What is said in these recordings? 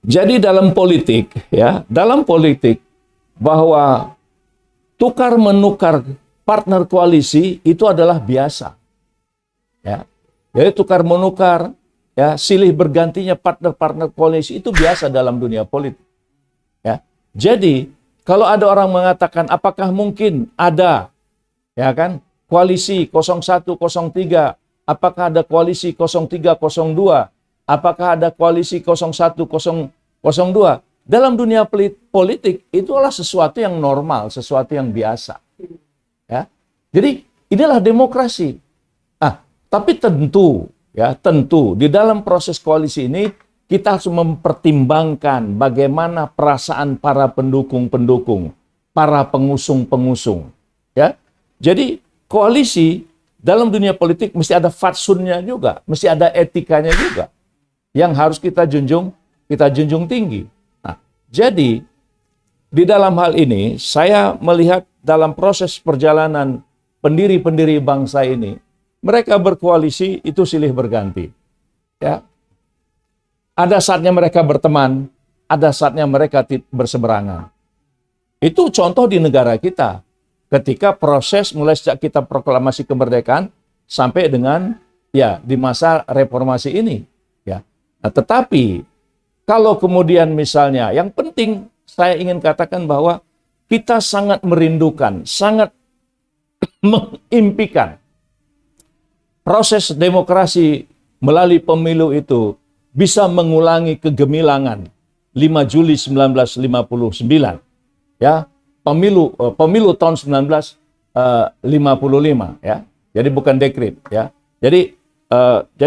Jadi dalam politik, ya, dalam politik bahwa tukar menukar partner koalisi itu adalah biasa. Ya. Jadi tukar menukar, ya, silih bergantinya partner-partner koalisi itu biasa dalam dunia politik. Ya. Jadi kalau ada orang mengatakan apakah mungkin ada, ya kan, koalisi 01, 03, apakah ada koalisi 03, 02, apakah ada koalisi 01, 02, dalam dunia politik itu adalah sesuatu yang normal, sesuatu yang biasa. Ya. Jadi inilah demokrasi. Nah, tapi tentu, ya, tentu di dalam proses koalisi ini kita harus mempertimbangkan bagaimana perasaan para pendukung-pendukung, para pengusung-pengusung. Ya. Jadi koalisi dalam dunia politik mesti ada fatsunnya juga, mesti ada etikanya juga yang harus kita junjung tinggi. Nah, jadi di dalam hal ini saya melihat dalam proses perjalanan pendiri-pendiri bangsa ini, mereka berkoalisi itu silih berganti. Ya. Ada saatnya mereka berteman, ada saatnya mereka berseberangan. Itu contoh di negara kita. Ketika proses mulai sejak kita proklamasi kemerdekaan sampai dengan ya di masa reformasi ini. Ya. Nah, tetapi kalau kemudian misalnya yang penting saya ingin katakan bahwa kita sangat merindukan, sangat mengimpikan proses demokrasi melalui pemilu itu bisa mengulangi kegemilangan 5 Juli 1959. Ya, pemilu tahun 1955 ya. Jadi bukan dekret ya. Jadi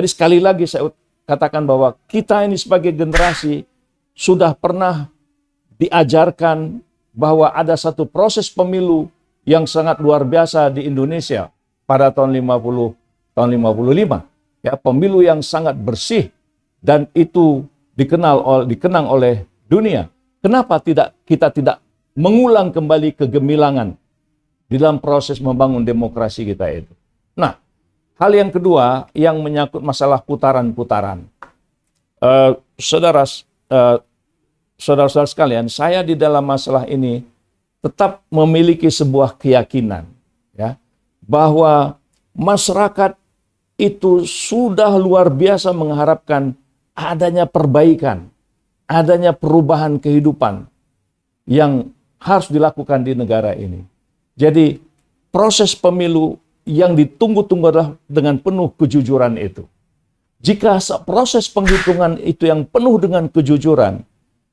sekali lagi saya katakan bahwa kita ini sebagai generasi sudah pernah diajarkan bahwa ada satu proses pemilu yang sangat luar biasa di Indonesia pada tahun 55 ya, pemilu yang sangat bersih dan itu dikenang oleh dunia. Kenapa kita tidak mengulang kembali kegemilangan di dalam proses membangun demokrasi kita itu? Nah, hal yang kedua yang menyangkut masalah putaran-putaran. Saudara-saudara sekalian, saya di dalam masalah ini tetap memiliki sebuah keyakinan ya, bahwa masyarakat itu sudah luar biasa mengharapkan adanya perbaikan, adanya perubahan kehidupan yang harus dilakukan di negara ini. Jadi proses pemilu yang ditunggu-tunggu adalah dengan penuh kejujuran itu. Jika proses penghitungan itu yang penuh dengan kejujuran,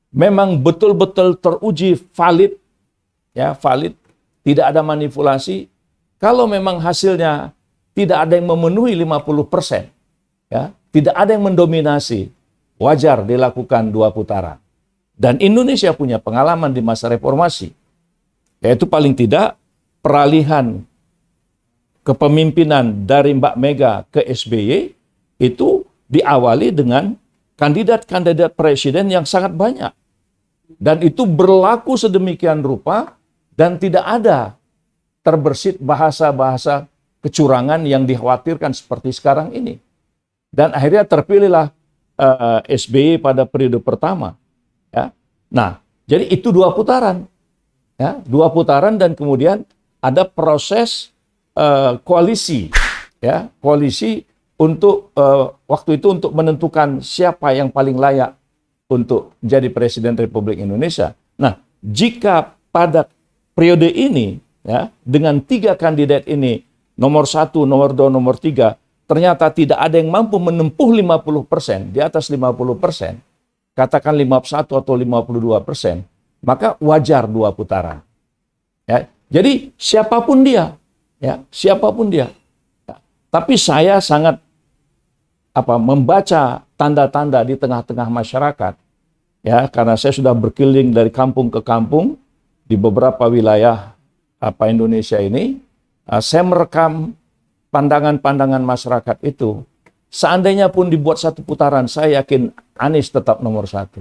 memang betul-betul teruji valid, ya valid, tidak ada manipulasi. Kalau memang hasilnya tidak ada yang memenuhi 50%, ya, tidak ada yang mendominasi, wajar dilakukan 2 putaran. Dan Indonesia punya pengalaman di masa reformasi, yaitu paling tidak peralihan kepemimpinan dari Mbak Mega ke SBY itu diawali dengan kandidat-kandidat presiden yang sangat banyak. Dan itu berlaku sedemikian rupa dan tidak ada terbersit bahasa-bahasa kecurangan yang dikhawatirkan seperti sekarang ini. Dan akhirnya terpilihlah SBY pada periode pertama. Ya. Nah, jadi itu 2 putaran. Ya, 2 putaran dan kemudian ada proses koalisi. Ya, koalisi untuk waktu itu untuk menentukan siapa yang paling layak untuk jadi Presiden Republik Indonesia. Nah, jika pada periode ini, ya, dengan 3 kandidat ini, nomor 1, nomor 2, nomor 3, ternyata tidak ada yang mampu menempuh 50%, di atas 50%, katakan 51 atau 52%, maka wajar 2 putaran. Ya, jadi siapapun dia, ya, siapapun dia. Ya, tapi saya sangat membaca tanda-tanda di tengah-tengah masyarakat, ya, karena saya sudah berkeliling dari kampung ke kampung di beberapa wilayah Indonesia ini. Saya merekam pandangan-pandangan masyarakat itu. Seandainya pun dibuat 1 putaran, saya yakin Anies tetap nomor 1.